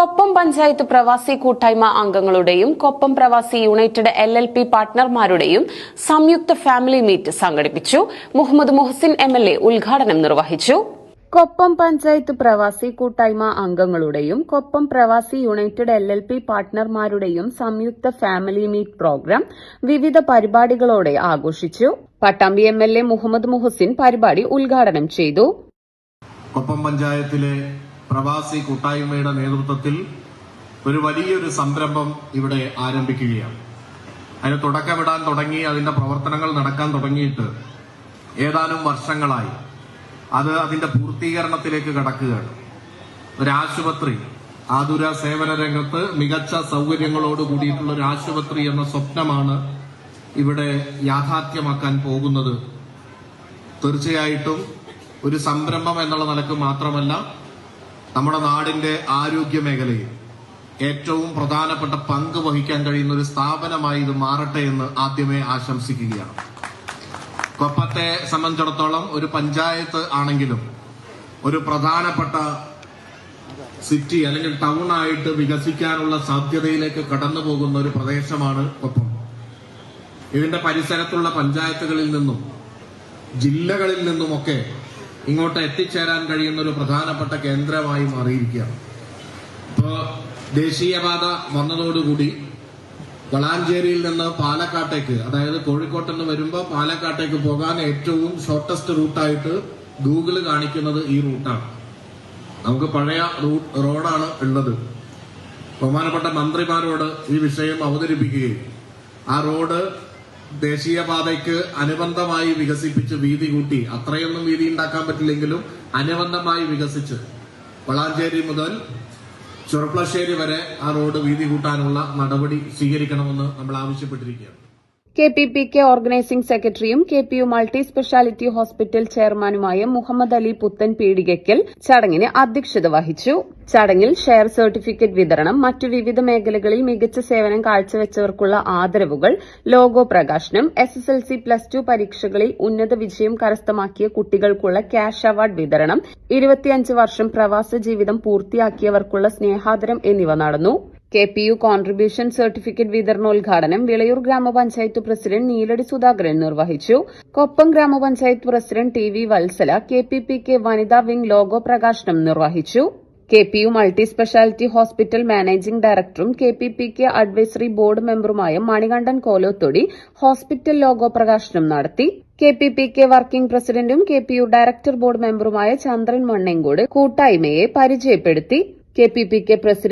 കൊപ്പം പഞ്ചായത്ത് പ്രവാസി കൂട്ടായ്മ അംഗങ്ങളുടെയും കൊപ്പം പ്രവാസി യുണൈറ്റഡ് LLP പാർട്ണർമാരുടെയും സംയുക്ത ഫാമിലി മീറ്റ് സംഘടിപ്പിച്ചു. മുഹമ്മദ് മുഹസിൻ MLA ഉദ്ഘാടനം നിർവഹിച്ചു. കൊപ്പം പഞ്ചായത്ത് പ്രവാസി കൂട്ടായ്മ അംഗങ്ങളുടെയും കൊപ്പം പ്രവാസി യുണൈറ്റഡ് LLP പാർട്ണർമാരുടെയും സംയുക്ത ഫാമിലി മീറ്റ് പ്രോഗ്രാം വിവിധ പരിപാടികളോടെ ആഘോഷിച്ചു. പട്ടാമ്പി MLA മുഹമ്മദ് മുഹസിൻ പരിപാടി ഉദ്ഘാടനം ചെയ്തു. കൊപ്പം പഞ്ചായത്തിലെ പ്രവാസി കൂട്ടായ്മയുടെ നേതൃത്വത്തിൽ ഒരു വലിയൊരു സംരംഭം ഇവിടെ ആരംഭിക്കുകയാണ്. അതിന് തുടക്കമിടാൻ തുടങ്ങി, അതിന്റെ പ്രവർത്തനങ്ങൾ നടക്കാൻ തുടങ്ങിയിട്ട് ഏതാനും വർഷങ്ങളായി. അതിന്റെ പൂർത്തീകരണത്തിലേക്ക് കടക്കുകയാണ്. ഒരു ആശുപത്രി, ആതുര സേവന രംഗത്ത് മികച്ച സൗകര്യങ്ങളോട് കൂടിയിട്ടുള്ള ഒരു ആശുപത്രി എന്ന സ്വപ്നമാണ് ഇവിടെ യാഥാർത്ഥ്യമാക്കാൻ പോകുന്നത്. തീർച്ചയായിട്ടും ഒരു സംരംഭം എന്നുള്ള നിലക്ക് മാത്രമല്ല, നമ്മുടെ നാടിന്റെ ആരോഗ്യ മേഖലയിൽ ഏറ്റവും പ്രധാനപ്പെട്ട പങ്ക് വഹിക്കാൻ കഴിയുന്ന ഒരു സ്ഥാപനമായി ഇത് മാറട്ടെ എന്ന് ആദ്യമേ ആശംസിക്കുകയാണ്. കൊപ്പത്തെ സംബന്ധിച്ചിടത്തോളം ഒരു പഞ്ചായത്ത് ആണെങ്കിലും ഒരു പ്രധാനപ്പെട്ട സിറ്റി അല്ലെങ്കിൽ ടൗൺ ആയിട്ട് വികസിക്കാനുള്ള സാധ്യതയിലേക്ക് കടന്നു പോകുന്ന ഒരു പ്രദേശമാണ് കൊപ്പം. ഇതിന്റെ പരിസരത്തുള്ള പഞ്ചായത്തുകളിൽ നിന്നും ജില്ലകളിൽ നിന്നുമൊക്കെ ഇങ്ങോട്ട് എത്തിച്ചേരാൻ കഴിയുന്ന ഒരു പ്രധാനപ്പെട്ട കേന്ദ്രമായി മാറിയിരിക്കുകയാണ്. ഇപ്പോ ദേശീയപാത വന്നതോടുകൂടി വളാഞ്ചേരിയിൽ നിന്ന് പാലക്കാട്ടേക്ക്, അതായത് കോഴിക്കോട്ട് നിന്ന് വരുമ്പോൾ പാലക്കാട്ടേക്ക് പോകാൻ ഏറ്റവും ഷോർട്ടസ്റ്റ് റൂട്ടായിട്ട് ഗൂഗിള് കാണിക്കുന്നത് ഈ റൂട്ടാണ്. നമുക്ക് പഴയ റോഡാണ് ഉള്ളത്. ബഹുമാനപ്പെട്ട മന്ത്രിമാരോട് ഈ വിഷയം അവതരിപ്പിക്കുകയും ആ റോഡ് ദേശീയപാതയ്ക്ക് അനുബന്ധമായി വികസിപ്പിച്ച് വീതി കൂട്ടി, അത്രയൊന്നും വീതി ഉണ്ടാക്കാൻ പറ്റില്ലെങ്കിലും അനുബന്ധമായി വികസിച്ച് വളാഞ്ചേരി മുതൽ ചെറുപ്പളശ്ശേരി വരെ ആ റോഡ് വീതി കൂട്ടാനുള്ള നടപടി സ്വീകരിക്കണമെന്ന് നമ്മൾ ആവശ്യപ്പെട്ടിരിക്കുകയാണ്. KPPK ഓർഗനൈസിംഗ് സെക്രട്ടറിയും KPU മൾട്ടി സ്പെഷ്യാലിറ്റി ഹോസ്പിറ്റൽ ചെയർമാനുമായ മുഹമ്മദ് അലി പുത്തൻ പീടികയ്ക്കൽ ചടങ്ങിന് അധ്യക്ഷത വഹിച്ചു. ചടങ്ങിൽ ഷെയർ സർട്ടിഫിക്കറ്റ് വിതരണം, മറ്റു വിവിധ മേഖലകളിൽ മികച്ച സേവനം കാഴ്ചവെച്ചവർക്കുള്ള ആദരവുകൾ, ലോഗോ പ്രകാശനം, SSLC+2 പരീക്ഷകളിൽ ഉന്നത വിജയം കരസ്ഥമാക്കിയ കുട്ടികൾക്കുള്ള ക്യാഷ് അവാർഡ് വിതരണം, 25 വർഷം പ്രവാസ ജീവിതം പൂർത്തിയാക്കിയവർക്കുള്ള സ്നേഹാദരം എന്നിവ നടന്നു. KPU കോൺട്രിബ്യൂഷൻ സർട്ടിഫിക്കറ്റ് വിതരണോദ്ഘാടനം വിളയൂർ ഗ്രാമപഞ്ചായത്ത് പ്രസിഡന്റ് നീലടി സുധാകരൻ നിർവഹിച്ചു. കൊപ്പം ഗ്രാമപഞ്ചായത്ത് പ്രസിഡന്റ് TV വത്സല KPPK വനിതാ വിംഗ് ലോഗോ പ്രകാശനം നിർവഹിച്ചു. KPU multi speciality hospital managing ഡയറക്ടറും KPPK അഡ്വൈസറി ബോർഡ് മെമ്പറുമായ മണികണ്ഠൻ കോലോത്തൊടി ഹോസ്പിറ്റൽ ലോഗോ പ്രകാശനം നടത്തി. KPPK വർക്കിംഗ് പ്രസിഡന്റും KPU ഡയറക്ടർ ബോർഡ് മെമ്പറുമായ ചന്ദ്രൻ മണ്ണേങ്കോട് കൂട്ടായ്മയെ പരിചയപ്പെടുത്തി. KPPK president